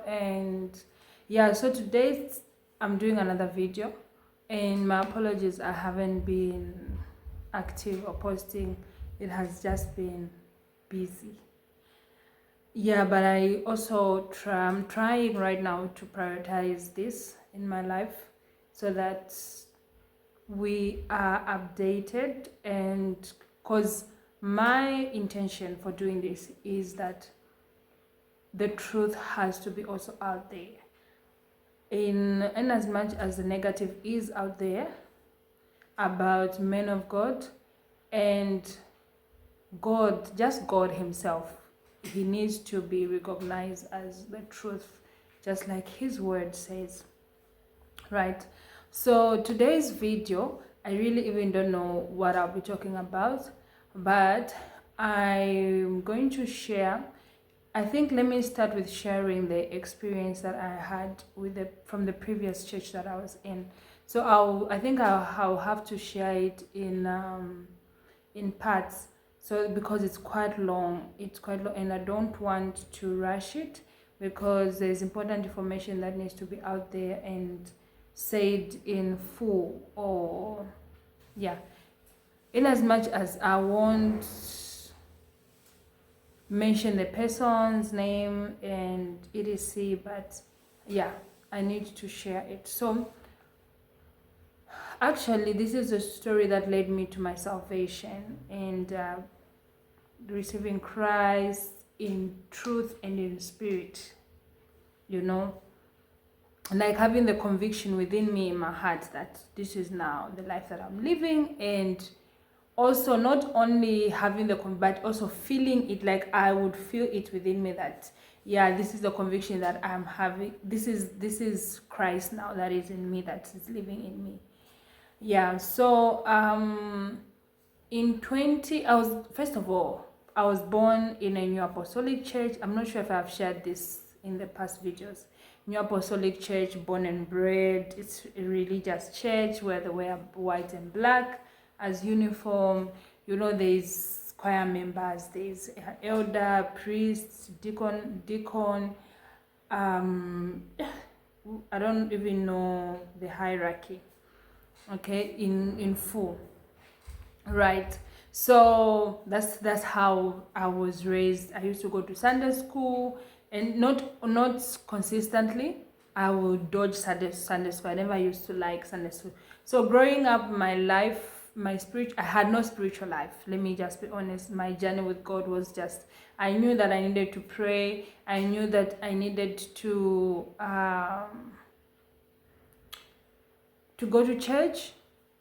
And yeah, so today I'm doing another video, and my apologies, I haven't been active or posting. It has just been busy. Yeah, but I'm trying right now to prioritize this in my life so that we are updated. And because my intention for doing this is that the truth has to be also out there, in as much as the negative is out there about men of God and God, just God himself. He needs to be recognized as the truth, just like his word says, right? So today's video, I really even don't know what I'll be talking about, but I'm going to share. I think let me start with sharing the experience that I had with from the previous church that I was in. So I think I'll have to share it in parts. So because it's quite long, and I don't want to rush it because there's important information that needs to be out there and said in full. Or yeah, in as much as I won't mention the person's name and etc, but yeah, I need to share it. So actually, this is a story that led me to my salvation and receiving Christ in truth and in spirit, you know, like having the conviction within me in my heart that this is now the life that I'm living. And also not only having but also feeling it, like I would feel it within me that yeah, this is the conviction that I'm having. This is Christ now that is in me, that is living in me. Yeah. So in 20, first of all, I was born in a New Apostolic Church. I'm not sure if I've shared this in the past videos. New Apostolic Church, born and bred. It's a religious church where they wear white and black as uniform. You know, there's choir members, there's elder, priests, deacon. I don't even know the hierarchy. Okay, in full. Right. So that's how I was raised. I used to go to Sunday school, and not consistently. I would dodge Sunday school. I never used to like Sunday school. So growing up, my life, I had no spiritual life. Let me just be honest. My journey with God was just, I knew that I needed to pray. I knew that I needed to go to church.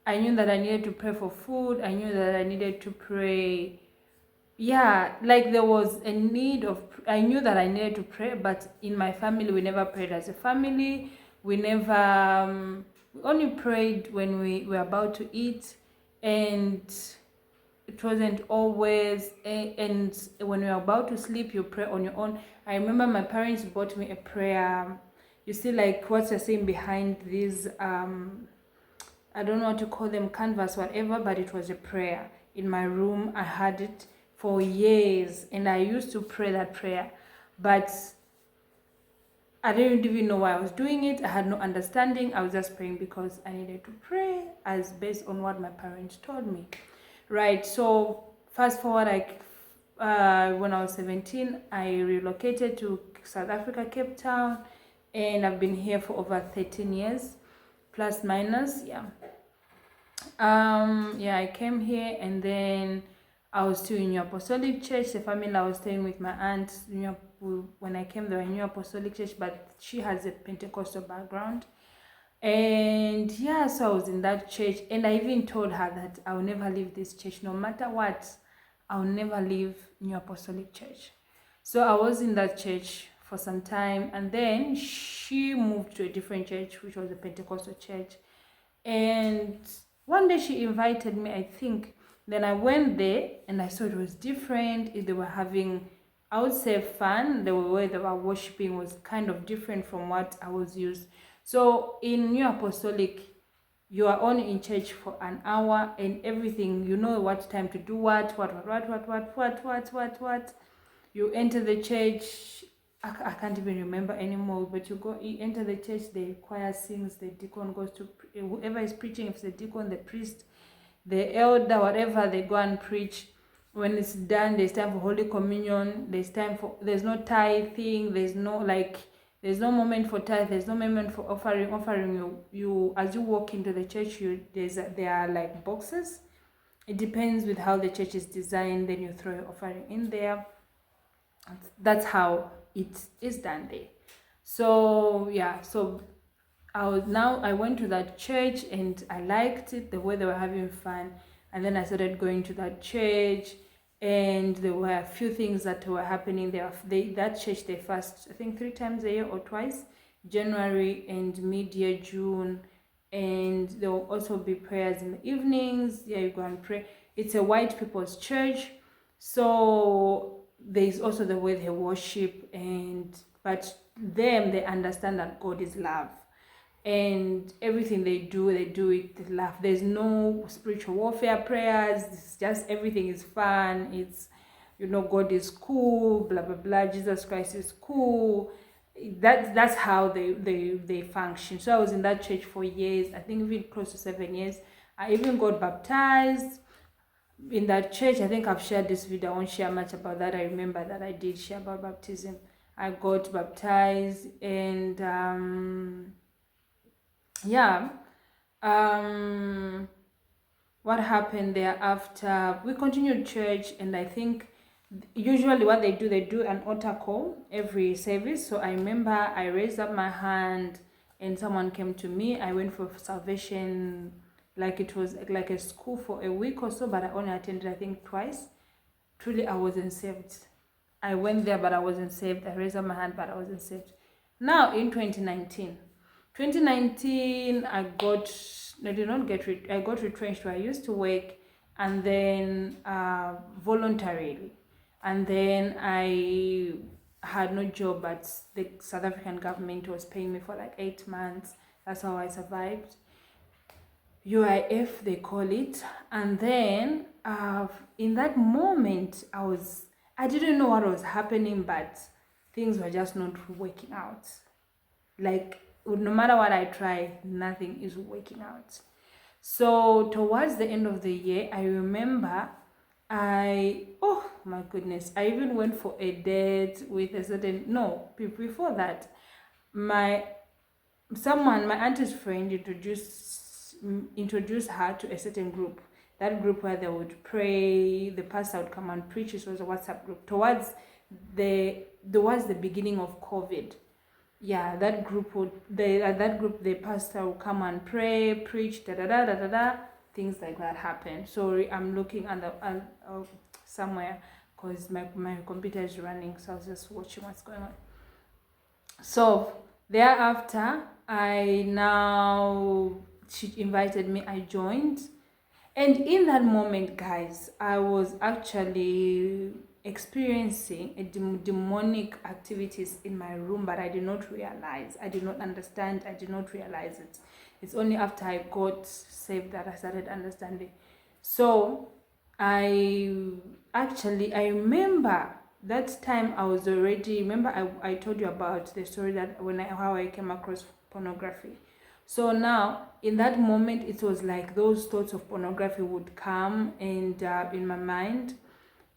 I knew that I needed to pray for food. I knew that I needed to pray. Yeah, like there was a need of, I knew that I needed to pray, but in my family, we never prayed as a family. We never, we only prayed when we were about to eat, and it wasn't always, and when we were about to sleep, you pray on your own. I remember my parents bought me a prayer. You see, like what you're saying behind these, I don't know what to call them, canvas, whatever, but it was a prayer. In my room, I had it for years, and I used to pray that prayer, but I didn't even know why I was doing it. I had no understanding. I was just praying because I needed to pray, as based on what my parents told me. Right, so fast forward, when I was 17, I relocated to South Africa, Cape Town, and I've been here for over 13 years, plus minus, yeah. Yeah, I came here, and then I was still in New Apostolic Church. The family I was staying with, my aunt, when I came, they were in New Apostolic Church, but she has a Pentecostal background. And yeah, so I was in that church, and I even told her that I will never leave this church, no matter what. I'll never leave New Apostolic Church. So I was in that church for some time, and then she moved to a different church, which was a Pentecostal church. And one day she invited me, I think. Then I went there, and I saw it was different. They were having, I would say, fun. The way they were worshiping was kind of different from what I was used. So in New Apostolic, you are only in church for an hour, and everything, you know what time to do what. You enter the church. I can't even remember anymore, but you enter the church, the choir sings, the deacon goes to, whoever is preaching, if it's the deacon, the priest, the elder, whatever, they go and preach. When it's done, there's time for Holy Communion, there's no tithing, there's no moment for tithe, there's no moment for offering. You as you walk into the church, there are like boxes. It depends with how the church is designed, then you throw your offering in there. That's how it is done there. So yeah, so I went to that church and I liked it, the way they were having fun. And then I started going to that church, and there were a few things that were happening there. That church, they fast, I think 3 times a year or twice, January and mid-year June. And there will also be prayers in the evenings. Yeah, you go and pray. It's a white people's church, so there's also the way they worship, but they understand that God is love, and everything they do it with love. There's no spiritual warfare prayers. It's just everything is fun. It's, God is cool, blah blah blah, Jesus Christ is cool. That's how they function. So I was in that church for years, I think even close to 7 years. I even got baptized in that church. I think I've shared this video. I won't share much about that. I remember that I did share about baptism. I got baptized, and what happened thereafter, we continued church, and I think usually what they do an altar call every service. So I remember I raised up my hand and someone came to me. I went for salvation, like it was like a school for a week or so, but I only attended I think twice. Truly, I wasn't saved. I went there, but I wasn't saved. I raised up my hand, but I wasn't saved. Now in 2019, I got retrenched where I used to work, and then voluntarily, and then I had no job, but the South African government was paying me for like 8 months. That's how I survived. UIF, they call it. And then in that moment, I didn't know what was happening, but things were just not working out. Like, no matter what I try, nothing is working out. So towards the end of the year, I remember oh my goodness, I even went for a date with before that, my auntie's friend introduced her to a certain group. That group where they would pray, the pastor would come and preach. It was a WhatsApp group. Towards the beginning of COVID. Yeah, that group the pastor would come and pray, preach, things like that happen. Sorry, I'm looking at somewhere because my computer is running, so I was just watching what's going on. So thereafter, she invited me, I joined. And in that moment, guys, I was actually experiencing demonic activities in my room, but I did not realize. I did not understand. I did not realize it. It's only after I got saved that I started understanding. So I remember that time I told you about the story that how I came across pornography. So now, in that moment, it was like those thoughts of pornography would come and in my mind,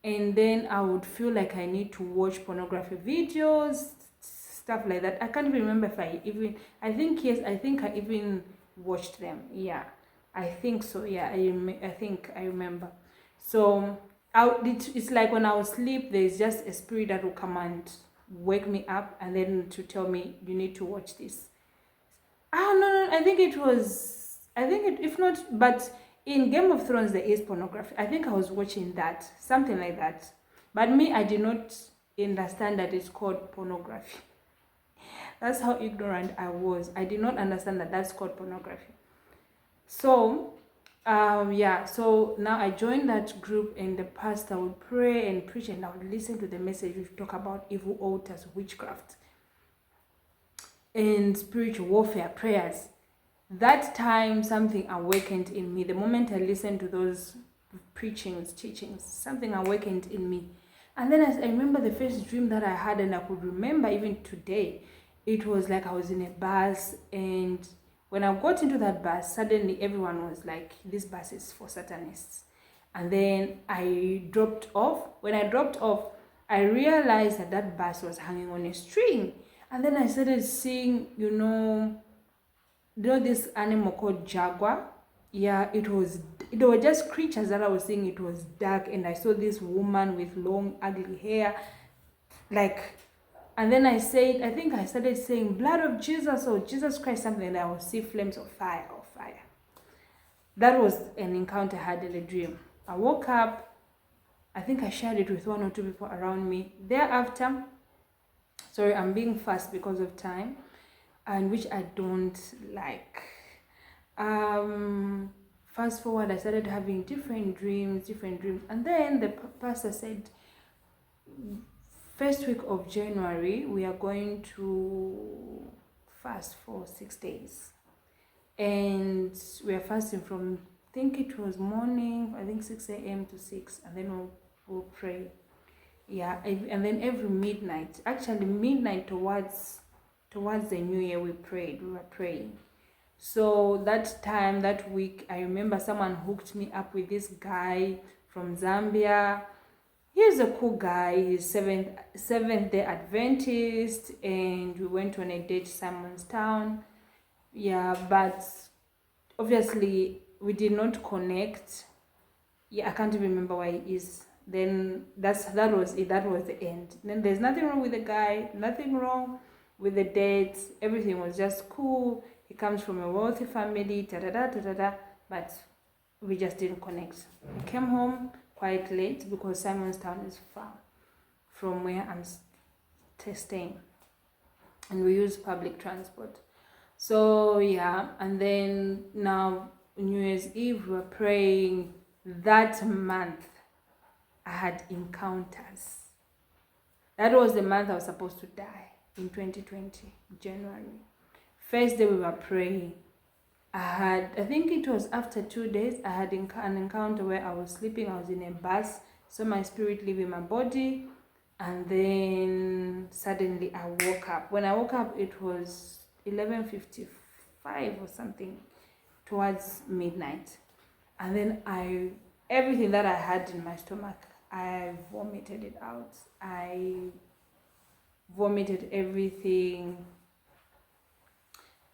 and then I would feel like I need to watch pornography videos, stuff like that. I can't even remember if I think I even watched them. Yeah, I think so. Yeah, I think I remember. So it's like when I was asleep, there's just a spirit that will come and wake me up, and then to tell me, you need to watch this. No, if not, but in Game of Thrones there is pornography. I think I was watching that, something like that. But me, I did not understand that it's called pornography. That's how ignorant I was. I did not understand that that's called pornography. So, so now I joined that group, and the pastor would pray and preach, and I would listen to the message. We talk about evil altars, witchcraft, and spiritual warfare prayers. That time something awakened in me. The moment I listened to those preachings, teachings, something awakened in me. And then I remember the first dream that I had, and I could remember even today. It was like I was in a bus, and when I got into that bus, suddenly everyone was like, this bus is for Satanists. And then I dropped off. When I dropped off, I realized that that bus was hanging on a string. And then I started seeing, this animal called jaguar. Yeah, there were just creatures that I was seeing. It was dark, and I saw this woman with long, ugly hair. And then I think I started saying, blood of Jesus or Jesus Christ, something, and I would see flames of fire or fire. That was an encounter I had in a dream. I woke up, I think I shared it with 1 or 2 people around me. Thereafter, sorry, I'm being fast because of time, and which I don't like. Fast forward, I started having different dreams, and then the pastor said, first week of January, we are going to fast for 6 days. And we are fasting from, I think it was morning, 6 a.m. to 6, and then we'll pray. Yeah, and then every midnight, actually midnight towards the new year, we were praying. So that week, I remember someone hooked me up with this guy from Zambia. He's a cool guy. He's Seventh-day Adventist, and we went on a date to Simonstown. Yeah, but obviously we did not connect. Yeah, I can't even remember why he is. Then that was it. That was the end. Then there's nothing wrong with the guy, nothing wrong with the date. Everything was just cool. He comes from a wealthy family, but we just didn't connect. I came home quite late because Simonstown is far from where I'm staying, and we use public transport. So yeah, and then now New Year's Eve, we were praying. That month I had encounters. That was the month I was supposed to die, in 2020, January. First day we were praying, I think it was after 2 days, I had an encounter where I was sleeping. I was in a bus, saw my spirit leaving my body, and then suddenly I woke up. When I woke up, it was 11:55 or something, towards midnight. And then everything that I had in my stomach, I vomited it out. I vomited everything.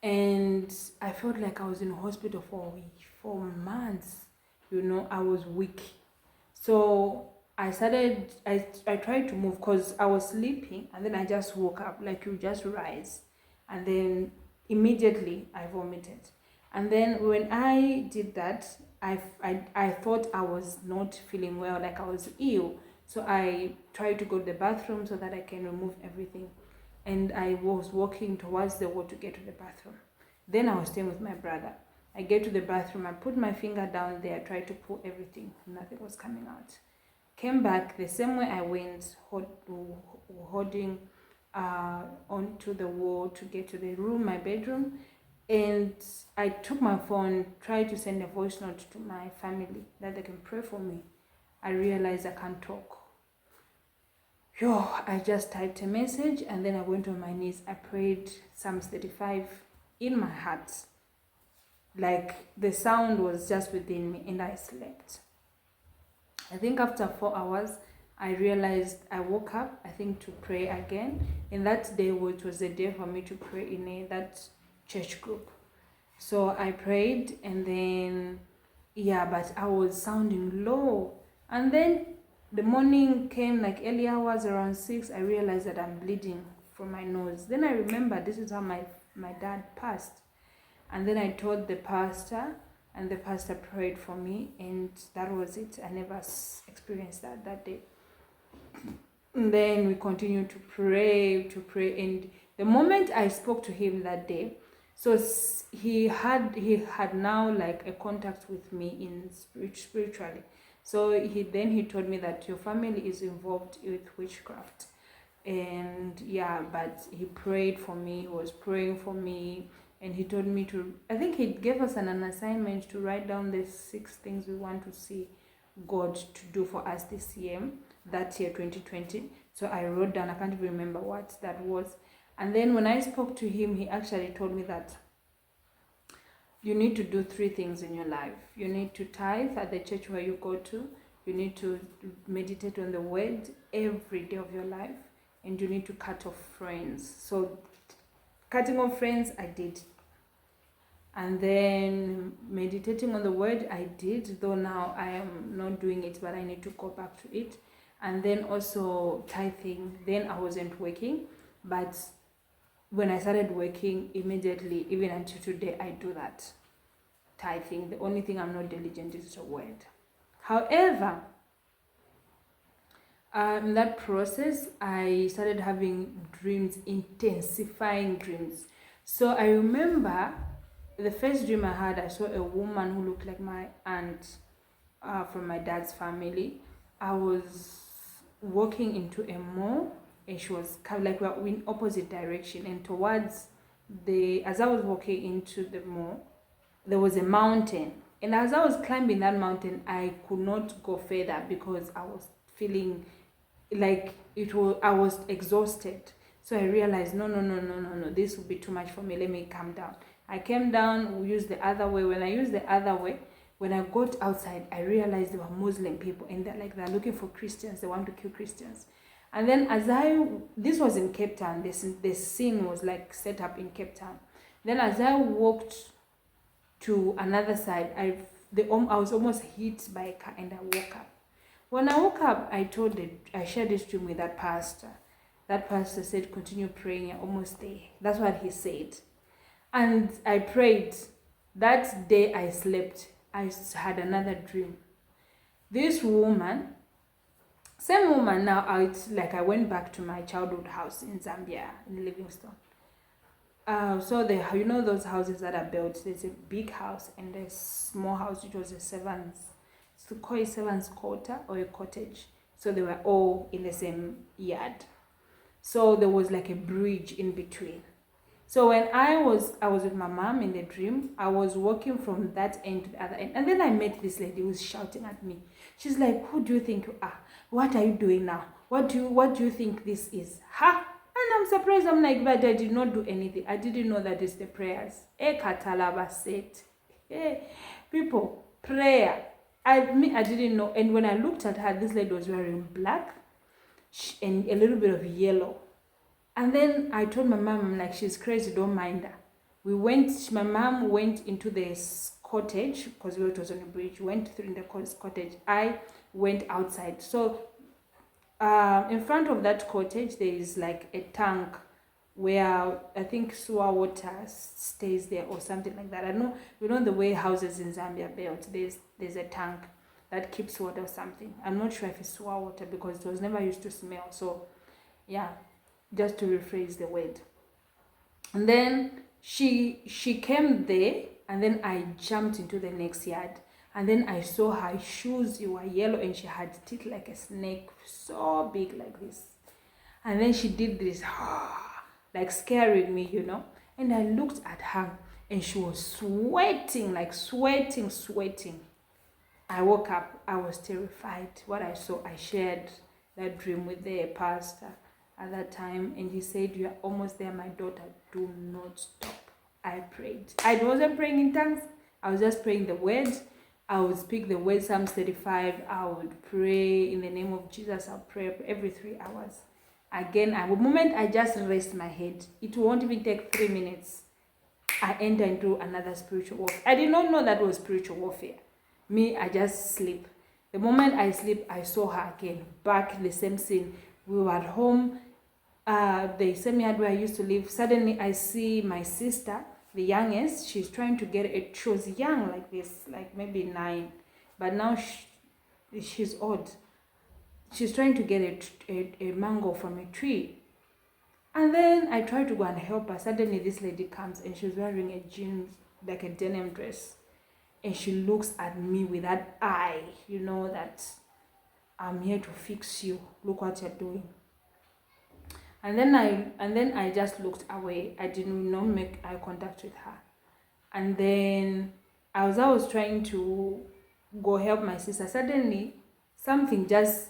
And I felt like I was in hospital for months. I was weak. So I tried to move because I was sleeping, and then I just woke up, like you just rise. And then immediately I vomited. And then when I did that, I thought I was not feeling well, like I was ill. So I tried to go to the bathroom so that I can remove everything. And I was walking towards the wall to get to the bathroom. Then I was staying with my brother. I get to the bathroom, I put my finger down there, tried to pull everything. Nothing was coming out. Came back the same way I went, holding onto the wall to get to the room, my bedroom. And I took my phone, tried to send a voice note to my family that they can pray for me. I realized I can't talk. I just typed a message, and then I went on my knees. I prayed Psalms 35 in my heart. Like the sound was just within me, and I slept. I think after 4 hours, I realized I woke up, I think, to pray again. And that day, which was the day for me to pray in that church group. So I prayed, and then, but I was sounding low. And then the morning came, like early hours, around 6, I realized that I'm bleeding from my nose. Then I remember this is how my dad passed. And then I told the pastor, and the pastor prayed for me, and that was it. I never experienced that day. And then we continued to pray, and the moment I spoke to him that day, so he had now like a contact with me in spiritually. So he told me that your family is involved with witchcraft. And but he prayed for me, he was praying for me, and he told me I think he gave us an assignment to write down the 6 things we want to see God to do for us this year. that year 2020. So I wrote down, I can't even remember what that was. And then when I spoke to him, he actually told me that you need to do 3 things in your life. You need to tithe at the church where you go to. You need to meditate on the word every day of your life. And you need to cut off friends. So cutting off friends, I did. And then meditating on the word, I did. Though now I am not doing it, but I need to go back to it. And then also tithing. Then I wasn't working. But when I started working, immediately, even until today, I do that. Tithing. The only thing I'm not diligent is the word. However, in that process, I started having dreams, intensifying dreams. So I remember the first dream I had, I saw a woman who looked like my aunt from my dad's family. I was walking into a mall, and she was kind of like we were in opposite direction, and towards as I was walking into the mall, there was a mountain, and as I was climbing that mountain, I could not go further because I was feeling like I was exhausted. So I realized no, this will be too much for me. Let me calm down. I came down, we used the other way. When I used the other way, when I got outside, I realized there were Muslim people, and they're looking for Christians. They want to kill Christians. And then this was in Cape Town. This scene was like set up in Cape Town. Then as I walked to another side, I was almost hit by a car, and I woke up. When I woke up, I shared this dream with that pastor. That pastor said, continue praying, you're almost there. That's what he said. And I prayed. That day I slept, I had another dream. This woman, same woman now, I went back to my childhood house in Zambia, in Livingstone. So those houses that are built, there's a big house and there's a small house, which was a servant's quarter or a cottage. So they were all in the same yard. So there was like a bridge in between. So when I was with my mom in the dream, I was walking from that end to the other end. And then I met this lady who was shouting at me. She's like, who do you think you are? What are you doing now? What do you think this is? Ha! And I'm surprised. I'm like, but I did not do anything. I didn't know that it's the prayers. Katalaba said. People, prayer. I didn't know. And when I looked at her, this lady was wearing black and a little bit of yellow. And then I told my mom, I'm like, she's crazy, don't mind her. My mom went into this cottage, because it was on a bridge, went through in the cottage. I went outside. So in front of that cottage, there is like a tank where I think sewer water stays there or something like that. I know, the way houses in Zambia are built, there's a tank that keeps water or something. I'm not sure if it's sewer water because it was never used to smell. So yeah, just to rephrase the word. And then she came there, and then I jumped into the next yard, and then I saw her shoes were yellow, and she had teeth like a snake, so big like this. And then she did this, like scaring me, and I looked at her, and she was sweating, like sweating. I woke up, I was terrified. What I saw, I shared that dream with the pastor at that time, and he said, you are almost there, my daughter, do not stop. I prayed. I wasn't praying in tongues, I was just praying the word. I would speak the word, Psalms 35. I would pray in the name of Jesus. I'll pray every 3 hours. Again, the moment I just rest my head, it won't even take 3 minutes, I enter into another spiritual warfare. I did not know that was spiritual warfare. I just sleep. The moment I sleep, I saw her again, back in the same scene. We were at home, the same yard where I used to live. Suddenly I see my sister, the youngest. She's trying to get it. She was young like this, like maybe 9, but now she's old. She's trying to get a mango from a tree. And then I tried to go and help her. Suddenly this lady comes, and she's wearing a jeans, like a denim dress, and she looks at me with that eye, that I'm here to fix you. Look what you're doing. And then I just looked away. I did not make eye contact with her. And then as I was trying to go help my sister, suddenly something just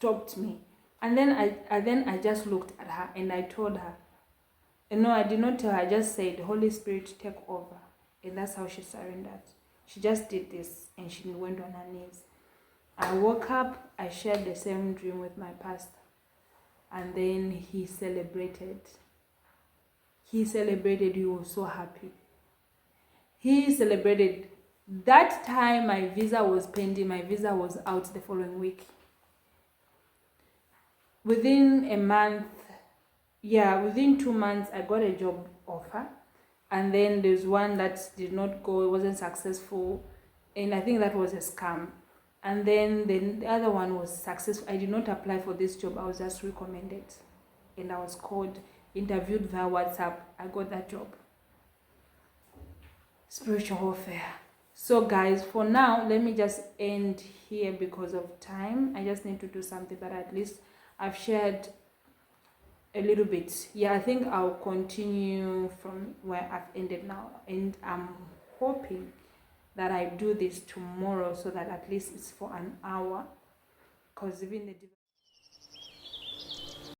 stopped me. And then I just looked at her and I told her, no, I did not tell her, I just said, Holy Spirit, take over. And that's how she surrendered. She just did this and she went on her knees. I woke up, I shared the same dream with my pastor. And then he celebrated. He was so happy. He celebrated. That time my visa was pending, my visa was out the following week. Within a month, within 2 months, I got a job offer. And then there's one that did not go, it wasn't successful. And I think that was a scam. And then the other one was successful. I did not apply for this job, I was just recommended. And I was called, interviewed via WhatsApp. I got that job. Spiritual warfare. So guys, for now, let me just end here because of time. I just need to do something that at least I've shared a little bit. I think I'll continue from where I've ended now, and I'm hoping that I do this tomorrow so that at least it's for an hour, because even the